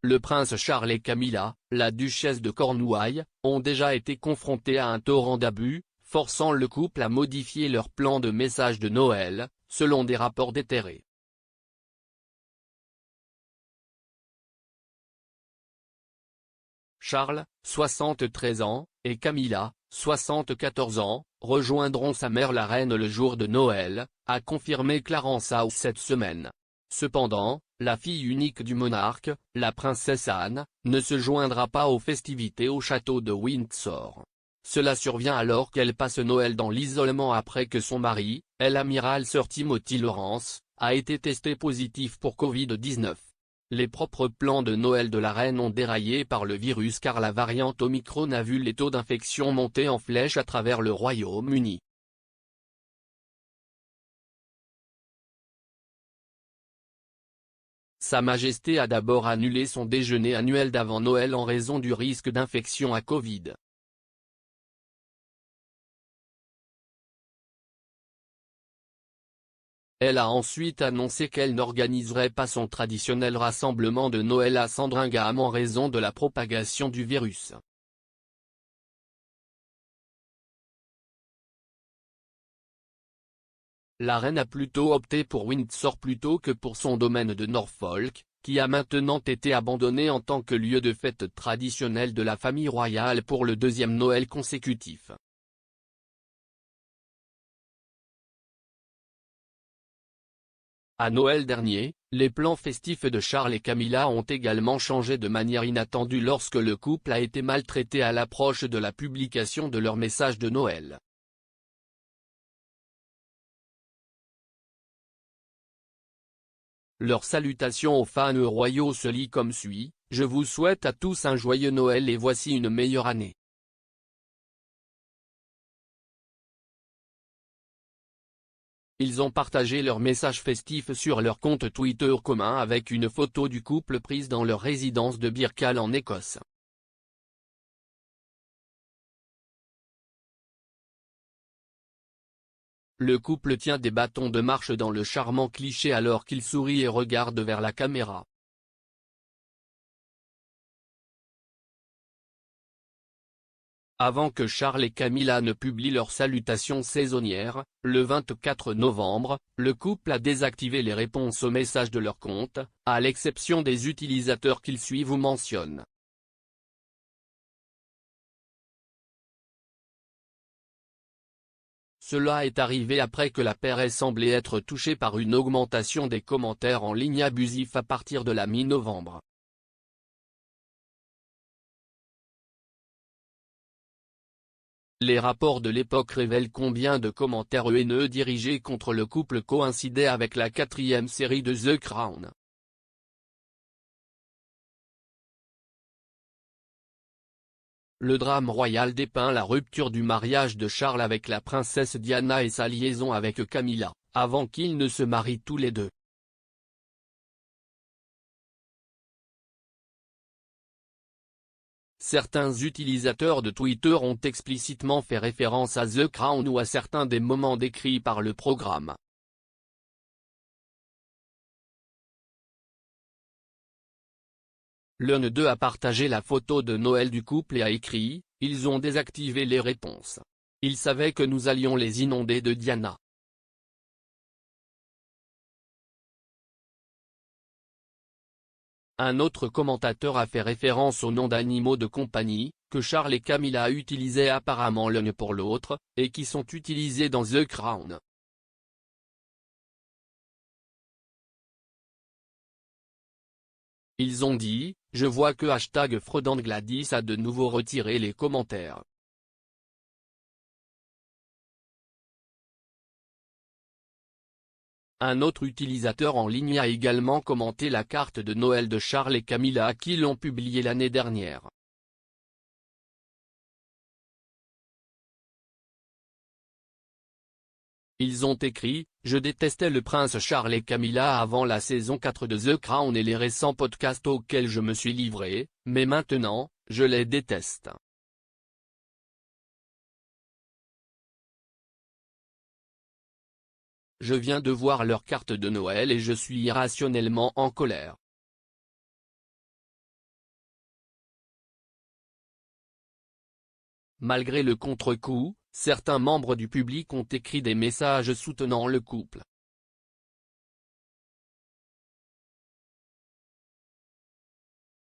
le prince Charles et Camilla, la duchesse de Cornouailles, ont déjà été confrontés à un torrent d'abus, forçant le couple à modifier leur plan de message de Noël, selon des rapports déterrés. Charles, 73 ans, et Camilla, 74 ans, rejoindront sa mère la reine le jour de Noël, a confirmé Clarence House cette semaine. Cependant, la fille unique du monarque, la princesse Anne, ne se joindra pas aux festivités au château de Windsor. Cela survient alors qu'elle passe Noël dans l'isolement après que son mari, l'amiral Sir Timothy Lawrence, a été testé positif pour Covid-19. Les propres plans de Noël de la reine ont déraillé par le virus car la variante Omicron a vu les taux d'infection monter en flèche à travers le Royaume-Uni. Sa Majesté a d'abord annulé son déjeuner annuel d'avant Noël en raison du risque d'infection à Covid. Elle a ensuite annoncé qu'elle n'organiserait pas son traditionnel rassemblement de Noël à Sandringham en raison de la propagation du virus. La reine a plutôt opté pour Windsor plutôt que pour son domaine de Norfolk, qui a maintenant été abandonné en tant que lieu de fête traditionnel de la famille royale pour le deuxième Noël consécutif. À Noël dernier, les plans festifs de Charles et Camilla ont également changé de manière inattendue lorsque le couple a été maltraité à l'approche de la publication de leur message de Noël. Leur salutation aux fans royaux se lit comme suit: « Je vous souhaite à tous un joyeux Noël et voici une meilleure année. » Ils ont partagé leur message festif sur leur compte Twitter commun avec une photo du couple prise dans leur résidence de Birkall en Écosse. Le couple tient des bâtons de marche dans le charmant cliché alors qu'il sourit et regarde vers la caméra. Avant que Charles et Camilla ne publient leur salutation saisonnière, le 24 novembre, le couple a désactivé les réponses aux messages de leur compte, à l'exception des utilisateurs qu'ils suivent ou mentionnent. Cela est arrivé après que la paire ait semblé être touchée par une augmentation des commentaires en ligne abusifs à partir de la mi-novembre. Les rapports de l'époque révèlent combien de commentaires haineux dirigés contre le couple coïncidaient avec la 4e série de The Crown. Le drame royal dépeint la rupture du mariage de Charles avec la princesse Diana et sa liaison avec Camilla, avant qu'ils ne se marient tous les deux. Certains utilisateurs de Twitter ont explicitement fait référence à The Crown ou à certains des moments décrits par le programme. L'un d'eux a partagé la photo de Noël du couple et a écrit: « Ils ont désactivé les réponses. Ils savaient que nous allions les inonder de Diana. » Un autre commentateur a fait référence aux noms d'animaux de compagnie, que Charles et Camilla utilisaient apparemment l'un pour l'autre, et qui sont utilisés dans The Crown. Ils ont dit: « Je vois que #FreudandGladys a de nouveau retiré les commentaires. » Un autre utilisateur en ligne a également commenté la carte de Noël de Charles et Camilla qui l'ont publiée l'année dernière. Ils ont écrit: « Je détestais le prince Charles et Camilla avant la saison 4 de The Crown et les récents podcasts auxquels je me suis livré, mais maintenant, je les déteste. » Je viens de voir leur carte de Noël et je suis irrationnellement en colère. Malgré le contre-coup, certains membres du public ont écrit des messages soutenant le couple.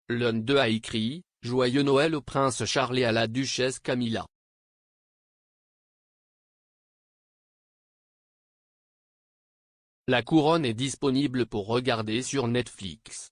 L'un d'eux a écrit « Joyeux Noël au prince Charles et à la duchesse Camilla ». La couronne est disponible pour regarder sur Netflix.